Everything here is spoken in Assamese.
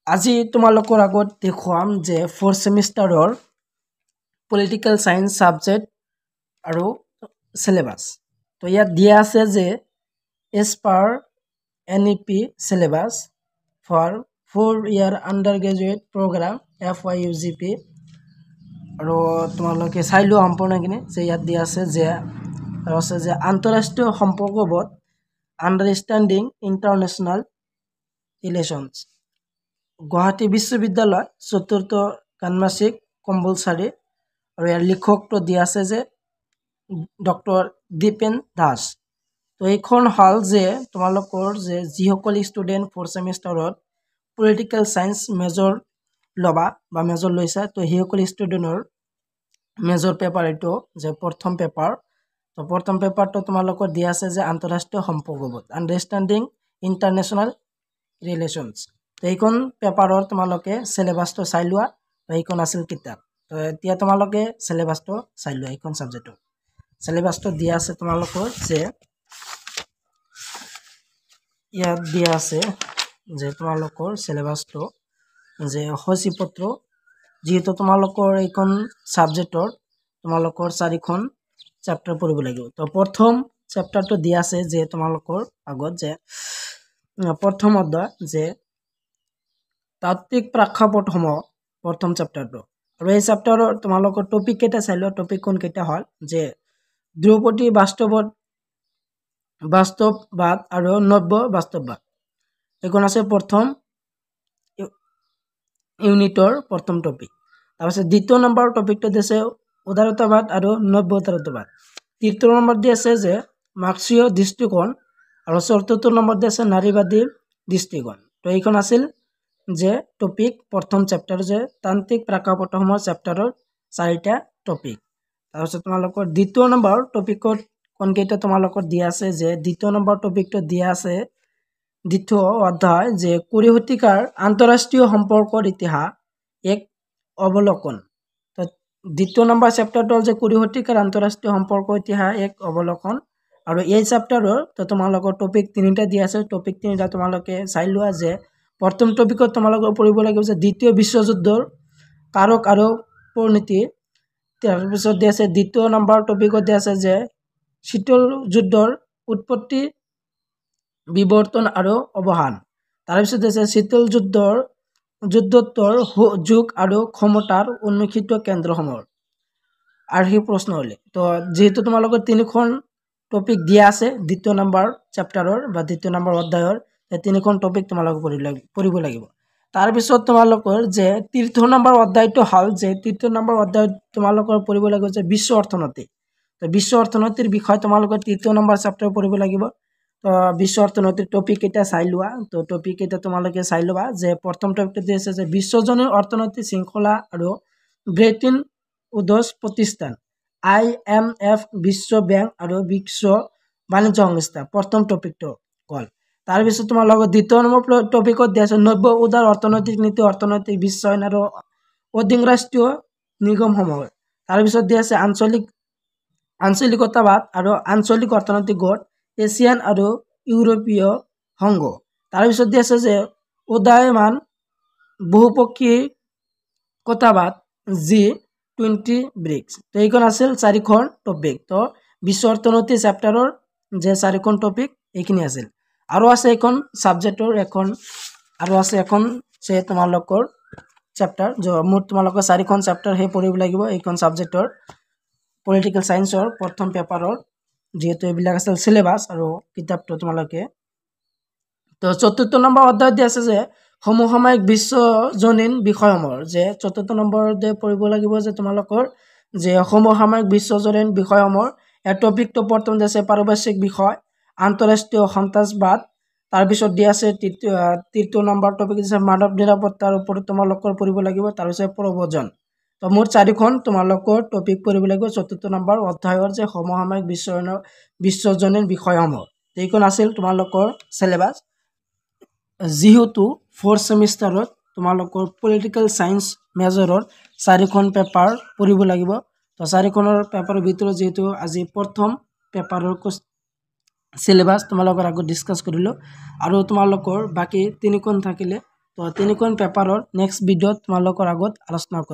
আজি তোমালোকৰ আগত দেখুৱাম যে 4th সেমিষ্টাৰৰ পলিটিক্যাল সায়েন্স সাবজেক্ট আৰু সিলেবাস তো ইয়াত দিয়া আছে যে as per NEP syllabus for 4-year undergraduate program FYUGP আৰু তোমালোকে চাই লোৱা সম্পূৰ্ণখিনি যে ইয়াত দিয়া আছে যে আন্তঃৰাষ্ট্ৰীয় সম্পৰ্কবোধ আন্ডাৰষ্টেণ্ডিং ইণ্টাৰনেশ্যনেল ৰিলেশ্যনছ গুৱাহাটী বিশ্ববিদ্যালয় চতুৰ্থ ষান্মাসিক কম্পালসাৰী আৰু ইয়াৰ লিখকটো দিয়া আছে যে ডক্টৰ দীপেন দাস তো এইখন হল যে তোমালোকৰ যে যিসকল ষ্টুডেণ্ট 4th সেমিষ্টাৰত পলিটিক্যাল সায়েন্স মেজৰ লবা বা মেজৰ লৈছা তো সেইসকল ষ্টুডেণ্টৰ মেজৰ পেপাৰ এইটো যে প্ৰথম পেপাৰ তো প্ৰথম পেপাৰটো তোমালোকৰ দিয়া আছে যে আন্তঃৰাষ্ট্ৰীয় সম্পৰ্কবোধ আন্ডাৰষ্টেণ্ডিং ইণ্টাৰনেশ্যনেল ৰিলেশ্যনছ তো এইখন পেপাৰৰ তোমালোকে সিলেবাসটো চাই লোৱা এইখন আছিল কিতাপ তো এতিয়া তোমালোকে সিলেবাসটো চাই লোৱা এইখন সাবজেক্টৰ সিলেবাসটো দিয়া আছে তোমালোকৰ যে ইয়াত দিয়া আছে যে তোমালোকৰ সিলেবাসটো যে সচিপত্ৰ যেহেতু তোমালোকৰ এইখন সাবজেক্টৰ তোমালোকৰ 4খন চ্যাপ্টাৰ পঢ়িব লাগিব তো প্ৰথম চ্যাপ্টাৰটো দিয়া আছে যে তোমালোকৰ আগত যে প্ৰথম অধ্যায় যে তাত্ত্বিক প্ৰেক্ষাপটসমূহ প্ৰথম চ্যাপ্টাৰটো আৰু এই চ্যাপ্টাৰৰ তোমালোকৰ টপিক কেইটা চাই লোৱা টপিক কোন কেইটা হল যে ধ্ৰুপদী বাস্তৱবাদ আৰু নব্য বাস্তৱবাদ এইখন আছে প্ৰথম ইউনিটৰ প্ৰথম টপিক তাৰপিছত দ্বিতীয় নম্বৰ টপিকটো দিছে উদাৰতাবাদ আৰু নব্য উদাৰতাবাদ তৃতীয় নম্বৰ দি আছে যে মাৰ্ক্সীয় দৃষ্টিকোণ আৰু চতুৰ্থ নম্বৰ দি আছে নাৰীবাদী দৃষ্টিকোণ তো এইখন আছিল যে টপিক প্ৰথম চ্যাপ্টাৰ যে তান্ত্ৰিক প্ৰেক্ষাপটসমূহ চ্যাপ্টাৰৰ 4টা টপিক তাৰপিছত তোমালোকৰ দ্বিতীয় নম্বৰ টপিকত কোনকেইটা তোমালোকৰ দিয়া আছে যে দ্বিতীয় নম্বৰ টপিকটো দিয়া আছে দ্বিতীয় অধ্যায় যে 20 শতিকাৰ আন্তঃৰাষ্ট্ৰীয় সম্পৰ্কৰ ইতিহাস এক অৱলোকন তো দ্বিতীয় নম্বৰ চ্যাপ্টাৰটো যে 20 শতিকাৰ আন্তঃৰাষ্ট্ৰীয় সম্পৰ্কৰ ইতিহাস এক অৱলোকন আৰু এই চ্যাপ্টাৰৰ তো তোমালোকৰ টপিক 3টা দিয়া আছে টপিক 3টা তোমালোকে চাই লোৱা যে প্ৰথম টপিকত তোমালোকৰ পঢ়িব লাগিব যে দ্বিতীয় বিশ্বযুদ্ধৰ কাৰক আৰু পৰিণতি তাৰপিছত দিয়া আছে দ্বিতীয় নম্বৰ টপিকত দিয়া আছে যে শীতল যুদ্ধৰ উৎপত্তি বিৱৰ্তন আৰু অৱসান তাৰপিছত আছে শীতল যুদ্ধোত্তৰ যুগ আৰু ক্ষমতাৰ উন্মোচিত কেন্দ্ৰসমূহ আৰু সেই প্ৰশ্নৱলী তো যেহেতু তোমালোকৰ 3খন টপিক দিয়া আছে দ্বিতীয় নম্বৰ চ্যাপ্টাৰৰ বা দ্বিতীয় নম্বৰ অধ্যায়ৰ 3খন টপিক তোমালোকে পঢ়িব লাগিব তাৰপিছত তোমালোকৰ যে তৃতীয় নম্বৰ অধ্যায়টো হল যে তৃতীয় নম্বৰ অধ্যায় তোমালোকৰ পঢ়িব লাগিব যে বিশ্ব অৰ্থনীতি তো বিশ্ব অৰ্থনীতিৰ বিষয় তোমালোকৰ তৃতীয় নম্বৰ চ্যাপ্টাৰ পঢ়িব লাগিব তো বিশ্ব অৰ্থনীতিৰ টপিক এটা চাই লোৱা তো টপিক এটা তোমালোকে চাই লোৱা যে প্ৰথম টপিকটো দি আছে যে বিশ্বজনীন অৰ্থনৈতিক শৃংখলা আৰু ব্ৰেটিন উডছ প্ৰতিষ্ঠান IMF বিশ্ব বেংক আৰু বিশ্ব বাণিজ্য সংস্থা প্ৰথম টপিকটো কল তাৰপিছত তোমালোকৰ দ্বিতীয় নম্বৰ টপিকত দিয়া আছে নব্য উদাৰ অৰ্থনৈতিক নীতি অৰ্থনৈতিক বিশ্বায়ন আৰু অধিৰাষ্ট্ৰীয় নিগমসমূহ তাৰপিছত দিয়া আছে আঞ্চলিকতাবাদ আৰু আঞ্চলিক অৰ্থনৈতিক গোট এছিয়ান আৰু ইউৰোপীয় সংঘ তাৰপিছত দিয়া আছে যে উদয়মান বহুপক্ষীয়তাবাদ G20 ব্ৰিক্স তো এইখন আছিল 4খন টপিক তো বিশ্ব অৰ্থনীতি চ্যাপ্টাৰৰ যে 4খন টপিক এইখিনি আছিল আৰু আছে এখন সাবজেক্টৰ এখন আৰু আছে এখন যে তোমালোকৰ চ্যাপ্টাৰ যে মোৰ তোমালোকৰ 4খন চ্যাপ্টাৰ হে পঢ়িব লাগিব এইখন সাবজেক্টৰ পলিটিক্যাল সায়েন্সৰ প্ৰথম পেপাৰৰ যেহেতু এইবিলাক আছিল সিলেবাস আৰু কিতাপটো তোমালোকে তো চতুৰ্থ নম্বৰ অধ্যায় দিয়া আছে যে সমসাময়িক বিশ্বজনীন বিষয়সমূহ যে চতুৰ্থ নম্বৰতে পঢ়িব লাগিব যে তোমালোকৰ যে সমসাময়িক বিশ্বজনীন বিষয়সমূহ এই টপিকটো প্ৰথম দিয়া আছে পাৰিপাৰ্শ্বিক বিষয় আন্তঃৰাষ্ট্ৰীয় সন্ত্ৰাসবাদ তাৰপিছত দিয়া আছে তৃতীয় নম্বৰ টপিক দিছে মানৱ নিৰাপত্তাৰ ওপৰত তোমালোকৰ পঢ়িব লাগিব তাৰপিছত প্ৰব্ৰজন তো মোৰ 4খন তোমালোকৰ টপিক পঢ়িব লাগিব চতুৰ্থ নম্বৰ অধ্যায়ৰ যে সমসাময়িক বিশ্বজনীন বিষয়সমূহ এইখন আছিল তোমালোকৰ সিলেবাস যেহেতু 4th সেমিষ্টাৰত তোমালোকৰ পলিটিক্যাল সায়েন্স মেজৰৰ 4খন পেপাৰ পঢ়িব লাগিব তো 4খনৰ পেপাৰৰ ভিতৰত যেহেতু আজি প্ৰথম পেপাৰৰ সিলেবাস তোমালোকৰ আগত ডিসকাস কৰিলো আৰু তোমালোকৰ বাকি 3খন থাকিলে তো তিনিখন পেপাৰৰ নেক্সট ভিডিঅ'ত তোমালোকৰ আগত আলোচনা কৰিম।